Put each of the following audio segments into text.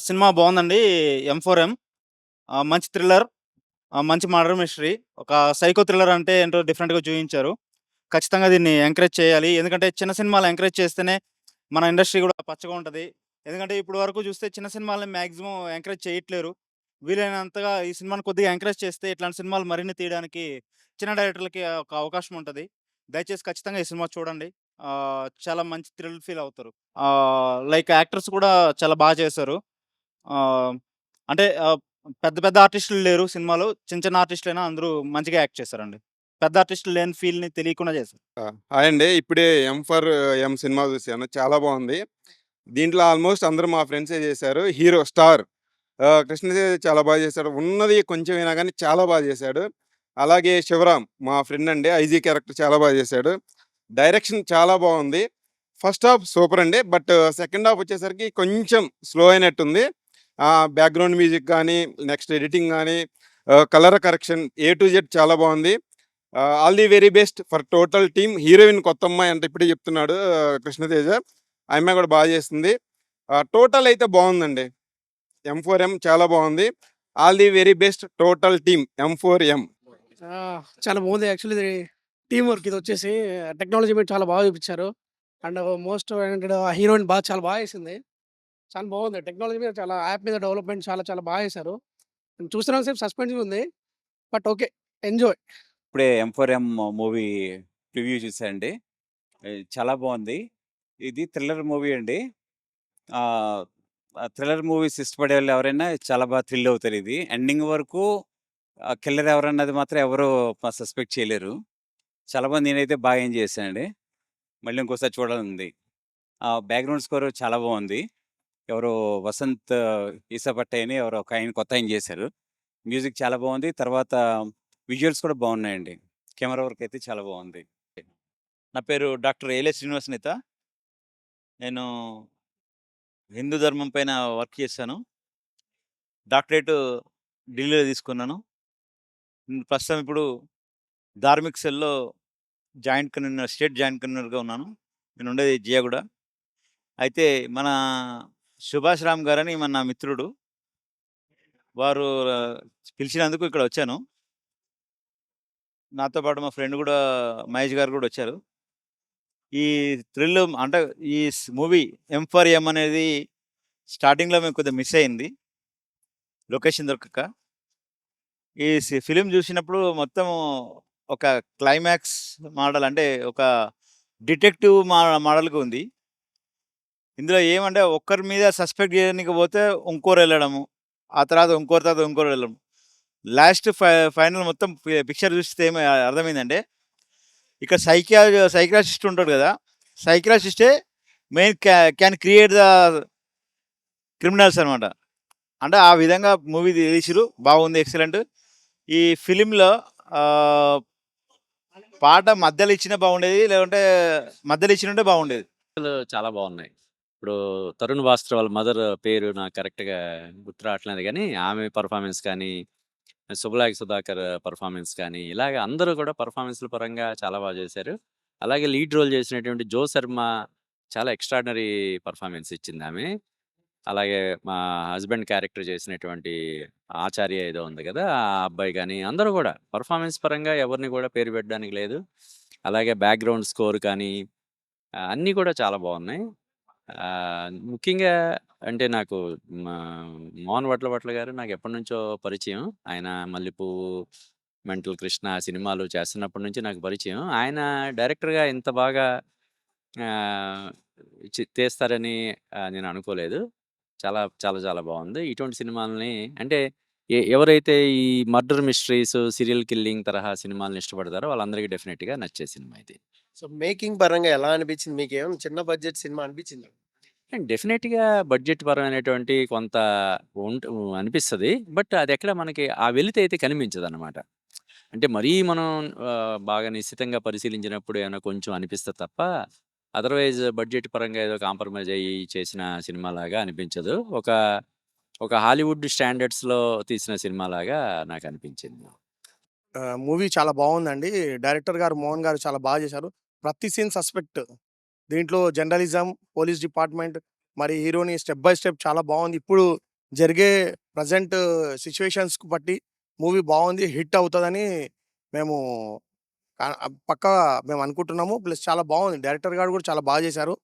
Cinema బావుందండి. 'ఎం4ఎం' మంచి thriller, మంచి మర్డర్ మిస్టరీ. ఒక సైకో థ్రిల్లర్ అంటే ఏంటో డిఫరెంట్‌గా చూయించారు. ఖచ్చితంగా దీన్ని ఎంకరేజ్ చేయాలి. ఎందుకంటే చిన్న సినిమాలు ఎంకరేజ్ చేస్తేనే మన ఇండస్ట్రీ గూడా పచ్చగా ఉంటది. ఎందుకంటే ఇప్పటి వరకు చూస్తే చిన్న సినిమాలని మాక్సిమం ఎంకరేజ్ చేయట్లేరు. వీలైనంతగా ఈ సినిమాని కొద్దిగా ఎంకరేజ్ చేస్తే ఇట్లాంటి సినిమాలు మరిన్ని తీయడానికి చిన్న డైరెక్టర్లకి ఒక అవకాశం ఉంటది. దయచేసి ఖచ్చితంగా ఈ సినిమా చూడండి. చాలా మంచి థ్రిల్ ఫీల్ అవుతారు. లైక్ యాక్టర్స్ కూడా చాలా చేశారు. ఆహ్, అంటే పెద్ద పెద్ద ఆర్టిస్టులు లేరు సినిమాలో. చిన్న చిన్న ఆర్టిస్టులైనా అందరూ మంచిగా యాక్ట్ చేశారండి. పెద్ద ఆర్టిస్టులు లేని ఫీల్‌ని తెలియకుండా చేశారు. హాయ్ అండి. ఇప్పుడే 'ఎం ఫర్ ఎం' సినిమా చూసాను. చాలా బావుంది. దీంట్లో ఆల్‌మోస్ట్ అందరూ మా ఫ్రెండ్సే చేశారు. హీరో స్టార్ 'కృష్ణతేజ' చాలా చేశాడు. ఉన్నది కొంచెమైనా గానీ చాలా చేశాడు. అలాగే 'శివరామ్' మా ఫ్రెండ్ అండి. 'ఐజీ' క్యారెక్టర్ చాలా చేశాడు. డైరెక్షన్ చాలా బావుంది. ఫస్ట్ హాఫ్ సూపర్ అండి. బట్ సెకండ్ హాఫ్ వచ్చేసరికి కొంచెం స్లో అయినట్టుంది. బ్యాక్‌గ్రౌండ్ మ్యూజిక్ గానీ, నెక్స్ట్ ఎడిటింగ్ గానీ, colour correction A to Z చాలా బావుంది. All the very best for total team. Heroine కొత్తమ్మాయి అంట ఇప్పుడే చెప్తున్నాడు 'కృష్ణతేజ.' ఆ అమ్మాయి కూడా చేస్తుంది. టోటల్ అయితే బావుందండి. 'ఎం4ఎం' చాలా బావుంది. All the very best total team 'ఎం4ఎం.' ఆ! చాలా బాగుంది. యాక్చువల్లీ ఇది టీమ్ వర్క్ ఇదొచ్చేసి టెక్నాలజీ మీద చాలా బాగా చూపిచ్చారు. అండ్ మోస్ట్ ఏంటంటే ఆ హీరోయిన్ చాలా బాగా చేసింది. చాలా బాగుంది. టెక్నాలజీ మీద చాలా యాప్ మీద డెవలప్‌మెంట్ చాలా చాలా బాగా చేశారు. చూస్తున్నంత సేపు సస్పెన్స్‌గా ఉంది. But okay. ఎంజాయ్. ఇప్పుడే 'ఎం4ఎం' మూవీ ప్రివ్యూ చూసానండి. చాలా బావుంది. ఇది థ్రిల్లర్ మూవీ అండి. ఆహ్, థ్రిల్లర్ మూవీస్ ఇష్టపడేవాళ్ళు ఎవరైనా చాలా థ్రిల్ అవుతారు ఇది. ఎండింగ్ వరకు కిల్లర్ ఎవరన్నది మాత్రం ఎవరు సస్పెక్ట్ చేయలేరు. చాలా బాగుంది. నేనైతే ఎంజాయ్ చేశానండి. మళ్ళీ ఇంకోసారి చూడాలనుంది. బ్యాక్‌గ్రౌండ్ స్కోర్ చాలా బావుంది. ఎవరో వసంత్ ఈసపట్టే అని ఎవరో ఒకాయన కొత్తాయన చేశారు. మ్యూజిక్ చాలా బావుంది. తర్వాత విజువల్స్ కూడా బావున్నాయండి. కెమెరా వర్క్ అయితే చాలా బావుంది. నా పేరు డాక్టర్ ఏలే శ్రీనివాసనేత. నేను హిందూ ధర్మం పైన వర్క్ చేశాను. డాక్టరేటు ఢిల్లీలో తీసుకున్నాను. ప్రస్తుతం ఇప్పుడు ధార్మిక్ సెల్‌లో స్టేట్ జాయింట్ కన్వీనర్‌గా ఉన్నాను. నేనుండేది జియాగూడ. అయితే మన సుభాష్ రామ్ గారని నా మిత్రుడు. వారు పిలిచినందుకు ఇక్కడొచ్చాను. నాతో పాటు మా ఫ్రెండ్ గూడా మహేష్ గారు గూడా వచ్చారు. ఈ థ్రిల్ అంటే ఈ మూవీ 'ఎం ఫర్ ఎం' అనేది స్టార్టింగ్‌లో మేము కొద్దిగా మిస్ అయింది. లొకేషన్ దొరకక. ఈ ఫిల్మ్ జూసినప్పుడు మొత్తం ఒక క్లైమాక్స్ మోడల్ అంటే ఒక డిటెక్టివ్ మోడల్‌గా ఉంది. ఇందులో ఏమంటే ఒక్కరి మీద సస్పెక్ట్ జేయనీకి పోతే ఇంకోరెళ్ళడము. ఆ తర్వాత ఇంకోరు వెళ్ళడం. లాస్ట్ ఫైనల్ మొత్తం పిక్చర్ చూస్తే ఏమి అర్థమైందంటే ఇక్కడ సైకియాట్రిస్ట్ ఉంటాడు గదా! సైకియాట్రిస్టే main can create the criminals అనమాట. అంటే ఆ విధంగా మూవీ తీసిర్రు. బాగుంది. ఎక్సలెంట్. ఈ ఫిల్మ్‌లో ఆహ్, పాట మధ్యలో ఇచ్చినా బాగుండేది. లేకుంటే మధ్యలో ఇచ్చినుంటే బాగుండేది. చాలా బావున్నాయి. ఇప్పుడు 'తరుణ్ భాస్కర్' వాళ్ళ మదర్ పేరు నాకు కరెక్ట్‌గా గుర్తు రావట్లేదు గానీ, ఆమె పెర్ఫార్మన్స్ కానీ, 'శుభలాకి సుధాకర్' పెర్ఫార్మన్స్ కానీ, ఇలాగ అందరూ కూడా పెర్ఫార్మన్స్‌ల పరంగా చాలా చేశారు. అలాగే లీడ్ రోల్ చేసినటువంటి 'జో శర్మ' చాలా ఎక్స్‌ట్రార్డినరీ పెర్ఫార్మన్స్ ఇచ్చిందామె. అలాగే మా హస్బెండ్ క్యారెక్టర్ చేసినటువంటి 'ఆచార్య' ఏదో ఉంది కదా! ఆ అబ్బాయి గాని, అందరూ కూడా పెర్ఫార్మన్స్ పరంగా ఎవరిని కూడా పేరు పెట్టడానికి లేదు. అలాగే బ్యాక్‌గ్రౌండ్ స్కోర్ కానీ, అన్నీ కూడా చాలా బావున్నాయి. ముఖ్యంగా అంటే నాకు మా మోహన్ భట్ల గారు నాకెప్పటినుంచో పరిచయం. ఆయన 'మల్లెపువ్వు', 'మెంటల్ కృష్ణ' సినిమాలు చేస్తున్నప్పటి నుంచి నాకు పరిచయం. ఆయన డైరెక్టర్‌గా ఇంత బాగా ఆహ్, తీస్తారని నేను అనుకోలేదు. చాలా బావుంది. ఇటువంటి సినిమాలని అంటే ఎవరైతే ఈ మర్డర్ మిస్టరీస్, సీరియల్ కిల్లింగ్ తరహా సినిమాలను ఇష్టపడతారో వాళ్ళందరికీ డెఫినెట్‌గా నచ్చే సినిమా ఇది. సో, మేకింగ్ పరంగా ఎలా అనిపించింది? మీకేమన్నా చిన్న బడ్జెట్ సినిమా అనిపించిందా? అండ్ డెఫినెట్‌గా బడ్జెట్ పరమైనటువంటి కొంత ఉంట్ అనిపిస్తది. బట్ అదెక్కడ మనకి ఆ వెలితి అయితే కనిపించదనమాట. అంటే మరీ మనం బాగా నిశితంగా పరిశీలించినప్పుడు ఏమైనా కొంచెం అనిపిస్తది తప్ప, అదర్‌వైజ్ బడ్జెట్ పరంగా ఏదో కాంప్రమైజ్ అయ్యి చేసిన సినిమాలాగా అనిపించదు. ఒక హాలీవుడ్ స్టాండర్డ్స్‌లో తీసిన సినిమాలాగా నాకనిపించింది. మూవీ చాలా బాగుందండి. డైరెక్టర్ గారు మోహన్ గారు చాలా బాగా చేశారు. ప్రతి సీన్ సస్పెక్ట్. దీంట్లో జర్నలిజం, పోలీస్ డిపార్ట్‌మెంట్ మరి హీరోని స్టెప్ బై స్టెప్ చాలా బాగుంది. ఇప్పుడు జరిగే ప్రజెంట్ సిచ్యువేషన్స్‌కి బట్టి మూవీ బాగుంది. హిట్ అవుతదని మేము పక్కా మేము అనుకుంటున్నాము. ప్లస్ చాలా బాగుంది. డైరెక్టర్ గారు కూడా చాలా బాగా చేశారు.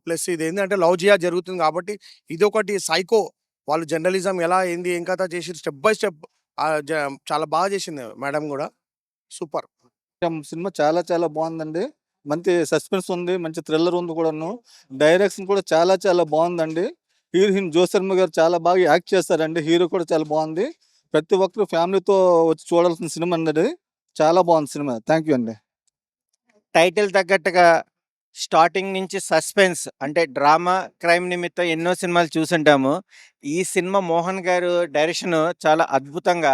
ప్లస్ ఇదేందంటే లవ్ జిహాద్ జరుగుతుంది కాబట్టి ఇదొకటి సైకో వాళ్ళు జర్నలిజం ఎలా ఏంది ఏం కథ చేసిర్రు స్టెప్ బై స్టెప్ చాలా బాగా చేసింది మేడం గూడా. సూపర్. సినిమా చాలా చాలా బాగుందండి. మంచి సస్పెన్స్ ఉంది. మంచి థ్రిల్లర్ ఉంది కూడాను. డైరెక్షన్ కూడా చాలా చాలా బాగుందండి. హీరోయిన్ జ్యోతిశర్మ గారు చాలా బాగా యాక్ట్ చేస్తారండి. హీరో కూడా చాలా బాగుంది. ప్రతి ఒక్కరు ఫ్యామిలీతో వచ్చి చూడాల్సిన సినిమా అండి. చాలా బాగుంది సినిమా. థ్యాంక్ యూ అండి. టైటిల్ తగ్గట్టుగా స్టార్టింగ్ నుంచి సస్పెన్స్ అంటే డ్రామా, క్రైమ్ నిమిత్తం ఎన్నో సినిమాలు చూసుంటాము. ఈ సినిమా మోహన్ గారు డైరెక్షన్ చాలా అద్భుతంగా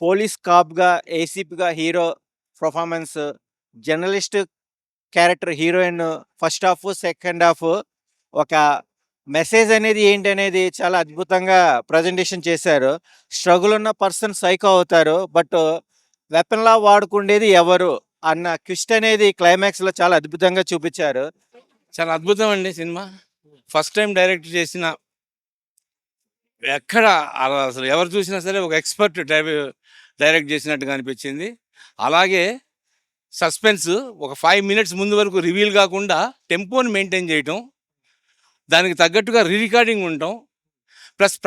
పోలీస్ కాప్‌గా, ఏసీపీగా hero performance, journalist character heroine first half, second half ఒక మెసేజ్ అనేది ఏంటనేది చాలా అద్భుతంగా ప్రజెంటేషన్ చేశారు. స్ట్రగుల్ ఉన్న పర్సన్ సైకో అవుతారు. బట్ వెపన్‌లా వాడుకుండేది ఎవరు అన్న ట్విస్ట్ అనేది క్లైమాక్స్‌లో చాలా అద్భుతంగా చూపించారు. చాలా అద్భుతం అండి సినిమా. ఫస్ట్ టైం డైరెక్ట్ చేసిన ఎక్కడ అసలు ఎవరు చూసినా సరే ఒక ఎక్స్‌పర్ట్ డైరెక్ట్ చేసినట్టుగా అనిపించింది. అలాగే సస్పెన్స్ ఒక 5 మినిట్స్ ముందు వరకు రివీల్ కాకుండా టెంపోని మెయింటైన్ చేయటం, దానికి తగ్గట్టుగా రికార్డింగ్ ఉండటం, ప్లస్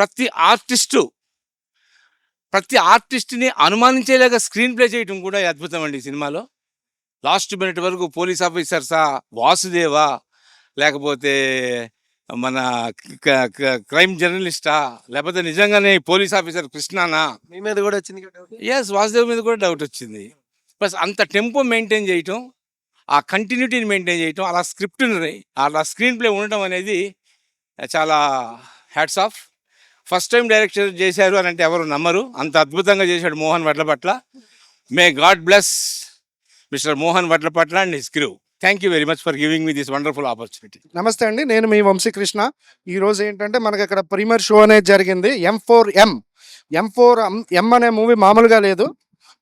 ప్రతి ఆర్టిస్ట్‌ని అనుమానించేలాగా స్క్రీన్ ప్లే చేయటం కూడా అద్భుతం అండి ఈ సినిమాలో. లాస్ట్ మినిట్ వరకు పోలీస్ ఆఫీసర్సా, వాసుదేవా, లేకపోతే మన క్రైమ్ జర్నలిస్టా, లేకపోతే నిజంగానే పోలీస్ ఆఫీసర్ కృష్ణానా, మీ మీద కూడా వచ్చింది కదా డౌట్? ఎస్ వాసుదేవ్ మీద కూడా డౌట్ వచ్చింది. ప్లస్ అంత టెంపో మెయింటైన్ చేయటం, ఆ కంటిన్యూటీని మెయింటైన్ చేయటం, అలా స్క్రీన్ ప్లే ఉండటం అనేది చాలా hats off. First time director చేశారు అని అంటే ఎవరు నమ్మరు. అంత అద్భుతంగా చేశాడు Mohan Vadlapatla. May God bless mister Mohan Vadlapatla and his crew. Thank you very much for giving me this wonderful opportunity. నమస్తే అండి. నేను మీ వంశీకృష్ణ. ఈరోజు ఏంటంటే మనకి ఇక్కడ ప్రీమియర్ షో అనేది జరిగింది. M4M అనే మూవీ మామూలుగా లేదు.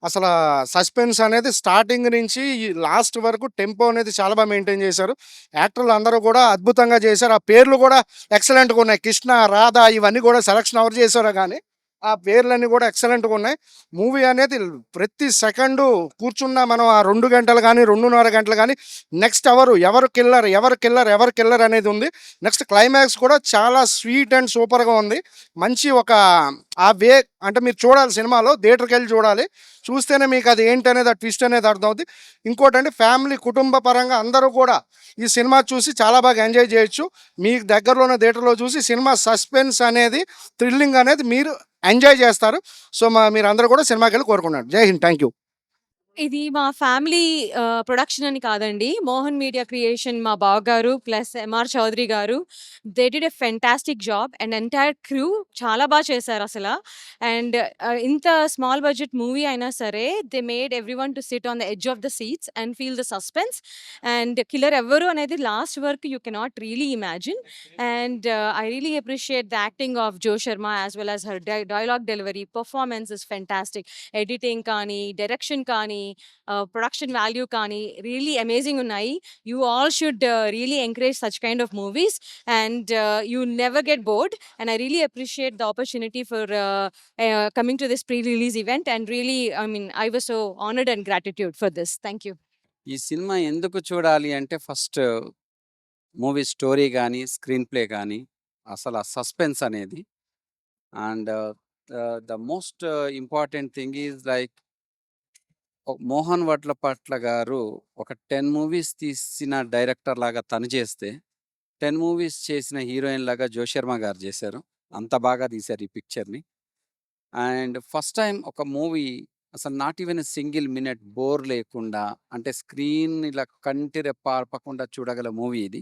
అసలు సస్పెన్స్ అనేది స్టార్టింగ్ నుంచి ఈ లాస్ట్ వరకు టెంపో అనేది చాలా బాగా మెయింటైన్ చేశారు. యాక్టర్లు అందరూ కూడా అద్భుతంగా చేశారు. ఆ పేర్లు కూడా ఎక్సలెంట్గా ఉన్నాయి. కృష్ణ, రాధ ఇవన్నీ కూడా సెలక్షన్ ఎవరు చేశారో కానీ ఆ పేర్లన్నీ కూడా ఎక్సలెంట్గా ఉన్నాయి. మూవీ అనేది ప్రతి సెకండు కూర్చున్నా మనం ఆ 2 గంటలు కానీ 2.5 గంటలు కానీ నెక్స్ట్ ఎవరు కిల్లర్ అనేది ఉంది. నెక్స్ట్ క్లైమాక్స్ కూడా చాలా స్వీట్ అండ్ సూపర్గా ఉంది. మంచి ఒక ఆ వే అంటే మీరు చూడాలి, సినిమాలో థియేటర్కి వెళ్ళి చూడాలి. చూస్తేనే మీకు అది ఏంటనేది ఆ ట్విస్ట్ అనేది అర్థమవుతుంది. ఇంకోటంటే ఫ్యామిలీ కుటుంబ పరంగా అందరూ కూడా ఈ సినిమా చూసి చాలా బాగా ఎంజాయ్ చేయొచ్చు. మీకు దగ్గరలో ఉన్న థియేటర్లో చూసి సినిమా సస్పెన్స్ అనేది థ్రిల్లింగ్ అనేది మీరు ఎంజాయ్ చేస్తారు. సో మీరు అందరూ కూడా సినిమాకి వెళ్ళి కోరుకున్నాను. జై హింద్. Thank you. ఇది మా ఫ్యామిలీ ప్రొడక్షన్ అని కాదండి. మోహన్ మీడియా క్రియేషన్ మా బావగారు ప్లస్ ఎంఆర్ చౌదరి గారు they did a fantastic job and entire crew చాలా బాగా చేశారు అసలు. అండ్ ఇంత స్మాల్ బడ్జెట్ మూవీ అయినా సరే they made everyone to sit on the edge of the seats and feel the suspense. And killer ఎవరు అనేది లాస్ట్ వరకు you cannot really imagine. And I really appreciate the acting of Jo Sharma as well as her dialogue delivery performance is fantastic. Editing కానీ, direction కానీ, production value కానీ really amazing ఉన్నాయి. You all should really encourage such kind of movies and you never get bored. And I really appreciate the opportunity for coming to this pre-release event and really I was so honored and gratitude for this. Thank you. ఈ cinema ఎందుకు చూడాలి అంటే first movie story కానీ, screen play కానీ, అసలు ఆ suspense అనేది. And the most important thing is like Mohan Vadlapatla గారు ఒక 10 మూవీస్ తీసిన డైరెక్టర్ లాగా తను చేస్తే 10 మూవీస్ చేసిన హీరోయిన్ లాగా జో శర్మ గారు చేశారు. అంత బాగా తీశారు ఈ పిక్చర్ని. అండ్ ఫస్ట్ టైం ఒక మూవీ అసలు not even single minute bore లేకుండా అంటే స్క్రీన్ ఇలా కంటి రెప్పార్పకుండా చూడగల మూవీ ఇది.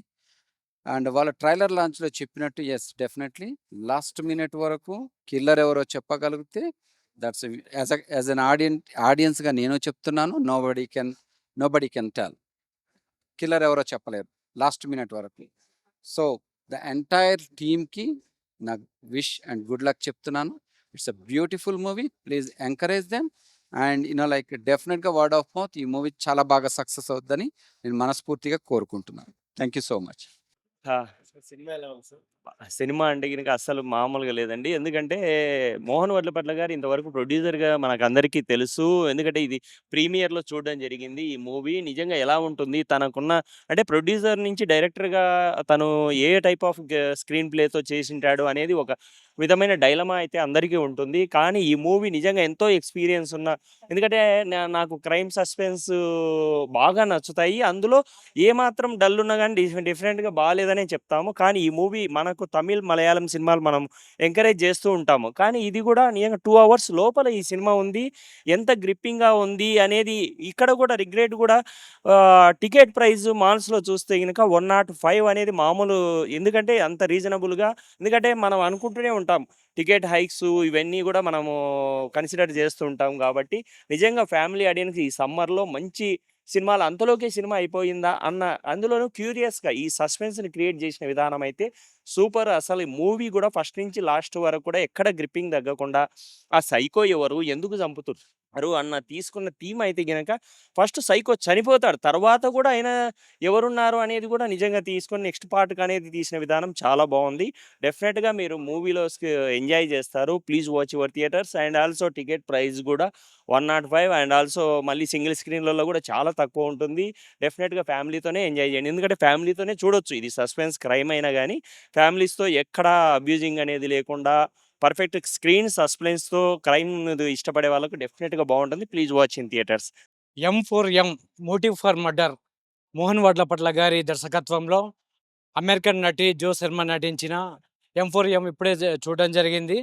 అండ్ వాళ్ళ ట్రైలర్ లాంచ్లో చెప్పినట్టు ఎస్ డెఫినెట్లీ లాస్ట్ మినిట్ వరకు కిల్లర్ ఎవరో చెప్పగలిగితే దట్స్ యాజ్ అన్ ఆడియన్స్గా నేను చెప్తున్నాను. నోబడీ కెన్ టెల్ కిల్లర్ ఎవరో చెప్పలేరు లాస్ట్ మినిట్ వరకు. సో ద ఎంటైర్ టీమ్కి నా విష్ అండ్ గుడ్ లక్ చెప్తున్నాను. It's a beautiful movie. Please encourage them and like డెఫినెట్గా వర్డ్ ఆఫ్ మౌత్ ఈ మూవీ చాలా బాగా సక్సెస్ అవుతుందని నేను మనస్ఫూర్తిగా కోరుకుంటున్నాను. Thank you so much. Cinema ఎలా ఉంది సార్? సినిమా అంటే గనుక అస్సలు మామూలుగా లేదండి. ఎందుకంటే 'మోహన్ వడ్లపట్ల' గారు ఇంతవరకు ప్రొడ్యూసర్‌గా మనకందరికీ తెలుసు. ఎందుకంటే ఇది ప్రీమియర్‌లో చూడడం జరిగింది. ఈ మూవీ నిజంగా ఎలా ఉంటుంది? తనకున్న అంటే ప్రొడ్యూసర్ నుంచి డైరెక్టర్‌గా తను ఏ టైప్ ఆఫ్ స్క్రీన్ ప్లేతో చేసుంటాడు అనేది ఒక విధమైన డైలమా అయితే అందరికీ ఉంటుంది. కానీ ఈ మూవీ నిజంగా ఎంతో ఎక్స్‌పీరియన్స్ ఉన్న ఎందుకంటే నాకు క్రైమ్, సస్పెన్స్ బాగా నచ్చుతాయి. అందులో ఏమాత్రం డల్ ఉన్నా గానీ డిఫరెంట్‌గా బాలేదనే చెప్తాము. కానీ ఈ మూవీ మనకు తమిళ్, మలయాళం సినిమాలు మనం ఎంకరేజ్ చేస్తూ ఉంటాము. కానీ ఇది కూడా నిజంగా 2 అవర్స్ లోపల ఈ సినిమా ఉంది. ఎంత గ్రిప్పింగ్‌గా ఉంది అనేది ఇక్కడ కూడా రిగ్రెట్ కూడా టికెట్ ప్రైస్ మాల్స్‌లో చూస్తే గనక 105 అనేది మామూలు ఎందుకంటే అంత రీజనబుల్‌గా ఎందుకంటే మనం అనుకుంటూనే ఉంటాం. టికెట్ హైక్స్ ఇవన్నీ కూడా మనము కన్సిడర్ చేస్తూ ఉంటాం కాబట్టి నిజంగా ఫ్యామిలీ ఆడియన్స్ ఈ సమ్మర్‌లో మంచి సినిమాలు అంతలోకే సినిమా అయిపోయిందా అన్న అందులోనూ క్యూరియస్‌గా ఈ సస్పెన్స్‌ని క్రియేట్ చేసిన విధానం అయితే సూపర్. అసలు ఈ మూవీ కూడా ఫస్ట్ నుంచి లాస్ట్ వరకు కూడా ఎక్కడ గ్రిప్పింగ్ తగ్గకుండా ఆ సైకో ఎవరు? ఎందుకు చంపుతున్నారు? అన్న తీసుకున్న థీమ్ అయితే గనక ఫస్ట్ సైకో చనిపోతాడు. తర్వాత కూడా ఆయన ఎవరున్నారు అనేది కూడా నిజంగా తీసుకొని నెక్స్ట్ పార్ట్‌కి అనేది తీసిన విధానం చాలా బావుంది. డెఫినెట్‌గా మీరు మూవీలో ఎంజాయ్ చేస్తారు. Please watch your theatres and also ticket price కూడా 105 అండ్ ఆల్సో మళ్ళీ సింగిల్ స్క్రీన్‌లలో కూడా చాలా తక్కువ ఉంటుంది. డెఫినెట్‌గా ఫ్యామిలీతోనే ఎంజాయ్ చేయండి. ఎందుకంటే ఫ్యామిలీతోనే చూడొచ్చు. ఇది సస్పెన్స్ క్రైమ్ అయినా గానీ ఫ్యామిలీస్‌తో ఎక్కడా అబ్యూజింగ్ అనేది లేకుండా పర్ఫెక్ట్ స్క్రీన్ సస్పెన్స్‌తో క్రైమ్ ఇష్టపడే వాళ్ళకి డెఫినెట్‌గా బావుంటుంది. Please watch in theatres. 'ఎం4ఎం' motive for murder Mohan Vadlapatla గారి దర్శకత్వంలో అమెరికన్ నటి జో శర్మ నటించిన 'ఎం4ఎం' ఇప్పుడే చూడడం జరిగింది.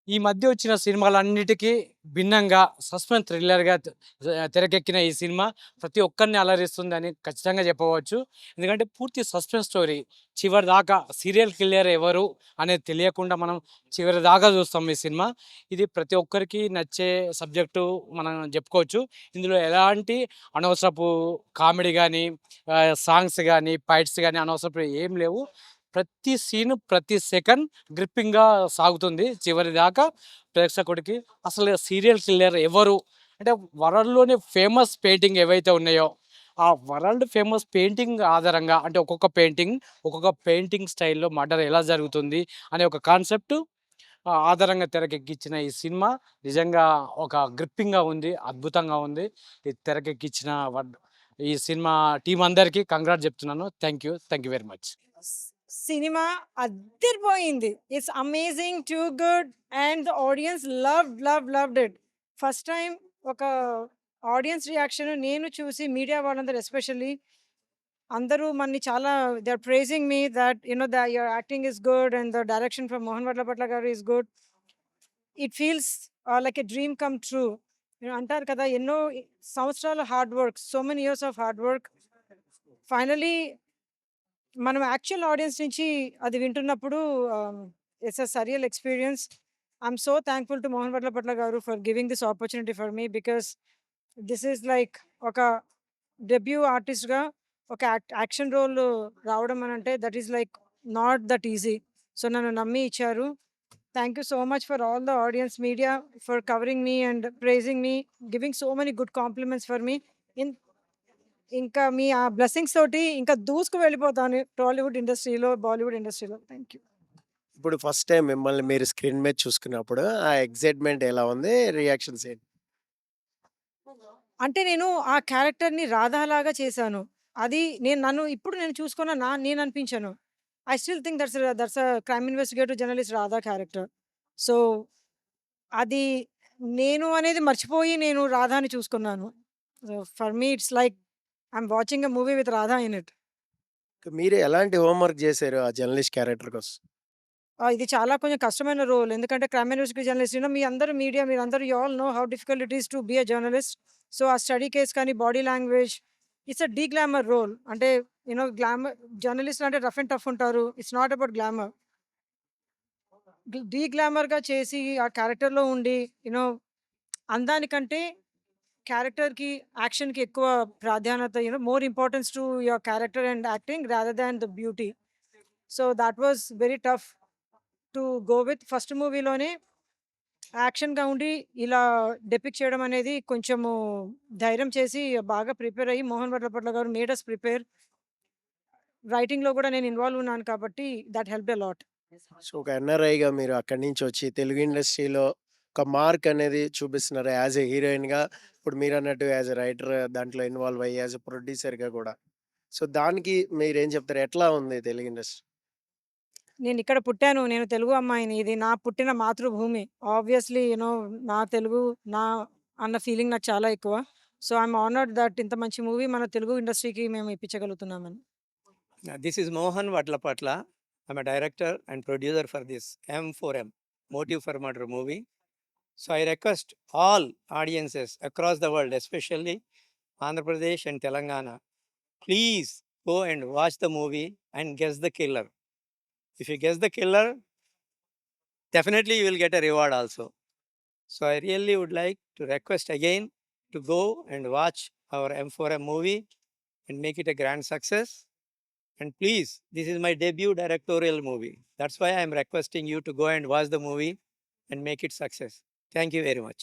ఈ మధ్య వచ్చిన సినిమాలన్నిటికీ భిన్నంగా సస్పెన్స్ థ్రిల్లర్‌గా తెరకెక్కిన ఈ సినిమా ప్రతి ఒక్కరిని అలరిస్తుందని ఖచ్చితంగా చెప్పవచ్చు. ఎందుకంటే పూర్తి సస్పెన్స్ స్టోరీ. చివరిదాకా సీరియల్ కిల్లర్ ఎవరు అనేది తెలియకుండా మనం చివరిదాకా చూస్తాం ఈ సినిమా. ఇది ప్రతి ఒక్కరికి నచ్చే సబ్జెక్టు మనం చెప్పుకోవచ్చు. ఇందులో ఎలాంటి అనవసరపు కామెడీ గానీ, సాంగ్స్ గానీ, ఫైట్స్ గానీ అనవసరపు ఏం లేవు. ప్రతి సీను, ప్రతి సెకండ్ గ్రిప్పింగ్‌గా సాగుతుంది చివరిదాకా ప్రేక్షకుడికి. అసలు సీరియల్ కిల్లర్ ఎవరు? అంటే వరల్డ్‌లోనే ఫేమస్ పెయింటింగ్ ఏవైతే ఉన్నాయో, ఆ వరల్డ్ ఫేమస్ పెయింటింగ్ ఆధారంగా అంటే ఒక్కొక్క పెయింటింగ్ స్టైల్‌లో మర్డర్ ఎలా జరుగుతుంది అనే ఒక కాన్సెప్ట్ ఆధారంగా తెరకెక్కించిన ఈ సినిమా నిజంగా ఒక గ్రిప్పింగ్‌గా ఉంది. అద్భుతంగా ఉంది. ఈ తెరకెక్కించిన ఈ సినిమా టీమ్ అందరికీ కంగ్రాట్స్ చెప్తున్నాను. Thank you. Thank you very much. Cinema అదిరిపోయింది. It's amazing, too good and the audience loved it. First time ఒక ఆడియన్స్ రియాక్షన్ నేను చూసి మీడియా వాళ్ళందరూ ఎస్పెషల్లీ అందరూ మనని చాలా they are praising me that your acting is good and the direction from Mohan Vadlapatla గారు is good. It feels like a dream come true. అంటారు కదా, ఎన్నో సంవత్సరాల hard work, so many years of hard work finally మనం actual audience నుంచి అది వింటున్నప్పుడు it's a surreal experience. I'm so thankful to Mohan Vadlapatla గారు for giving this opportunity for me because this is like ఒక డెబ్యూ ఆర్టిస్ట్గా ఒక యాక్షన్ రోల్ రావడం అని అంటే that is like not that easy. So నన్ను నమ్మి ఇచ్చారు. Thank you so much for all the audience media for covering me and praising me, giving so many good compliments for me. ఇంకా మీ ఆ blessings తోటి ఇంకా దూసుకు వెళ్ళిపోతాను టాలీవుడ్ ఇండస్ట్రీలో, బాలీవుడ్ ఇండస్ట్రీలో. Thank you. ఇప్పుడు ఫస్ట్ టైం మిమ్మల్ని మీరు స్క్రీన్ మీద చూసుకున్నప్పుడు ఆ ఎక్సైట్మెంట్ ఎలా ఉంది? రియాక్షన్స్ ఏంటి? అంటే నేను ఆ క్యారెక్టర్‌ని రాధాలాగా చేశాను. అది నన్ను ఇప్పుడు నేను చూసుకున్న నేను అనిపించాను. I still think that's a crime investigative journalist Radha character. So అది నేను అనేది మర్చిపోయి నేను రాధాని చూసుకున్నాను. For me it's like I'm watching a movie with Radha in it. మీరు ఎలాంటి హోంవర్క్ చేశారు ఆ జర్నలిస్ట్ క్యారెక్టర్ కోసం? ఇది చాలా కొంచెం కష్టమైన రోల్. ఎందుకంటే క్రైమ్ ఇన్వెస్టిగేటివ్ జర్నలిస్ట్ మీ అందరూ మీడియా మీరందరూ you all know how difficult it is to be a journalist. So ఆ స్టడీ కేస్ కానీ, body language, it's a deglamour role. అంటే గ్లామర్ జర్నలిస్ట్ అంటే రఫ్ అండ్ టఫ్ ఉంటారు. It's not about glamour. డీగ్లామర్‌గా చేసి ఆ క్యారెక్టర్‌లో ఉండి అందానికంటే క్యారెక్టర్‌కి, యాక్షన్‌కి ఎక్కువ ప్రాధాన్యత, more importance to your character and acting rather than the beauty. So that was very tough to go with. First మూవీలోనే యాక్షన్‌గా ఉండి ఇలా డెపిక్ట్ చేయడం అనేది కొంచెము ధైర్యం చేసి బాగా ప్రిపేర్ అయ్యి మోహన్ వడ్లపట్ల గారు మేడ్ అస్ ప్రిపేర్. రైటింగ్‌లో కూడా నేను ఇన్వాల్వ్ ఉన్నాను కాబట్టి that helped a lot. So, ఒక ఎన్ఆర్ఐగా మీరు అక్కడి నుంచి వచ్చి తెలుగు ఇండస్ట్రీలో ఒక మార్క్ అనేది చూపిస్తున్నారు. యాజ్ ఎ హీరోయిన్‌గా, ఇప్పుడు మీరన్నట్టు యాజ్ ఎ రైటర్ దాంట్లో ఇన్వాల్వ్ అయ్యి, యాజ్ ఎ ప్రొడ్యూసర్‌గా కూడా. సో, దానికి మీరేం చెప్తారు? ఎట్లా ఉంది తెలుగు ఇండస్ట్రీ? నేను ఇక్కడ పుట్టాను. నేను తెలుగు అమ్మాయిని. ఇది నా పుట్టిన మాతృభూమి. ఆబ్వియస్‌లీ నా తెలుగు నా అన్న ఫీలింగ్ నాకు చాలా ఎక్కువ. సో, ఐయామ్ హానర్డ్ దట్ ఇంత మంచి మూవీ మన తెలుగు ఇండస్ట్రీకి మేము ఇప్పించగలుగుతున్నామని. This is Mohan Vadlapatla. I'm a director and producer for this M4M, Motive for Murder movie. So I request all audiences across the world, especially Andhra Pradesh and Telangana, please go and watch the movie and guess the killer. If you guess the killer, definitely you will get a reward also. So I really would like to request again to go and watch our M4M movie and make it a grand success. And please, this is my debut directorial movie. That's why I'm requesting you to go and watch the movie and make it success. Thank you very much.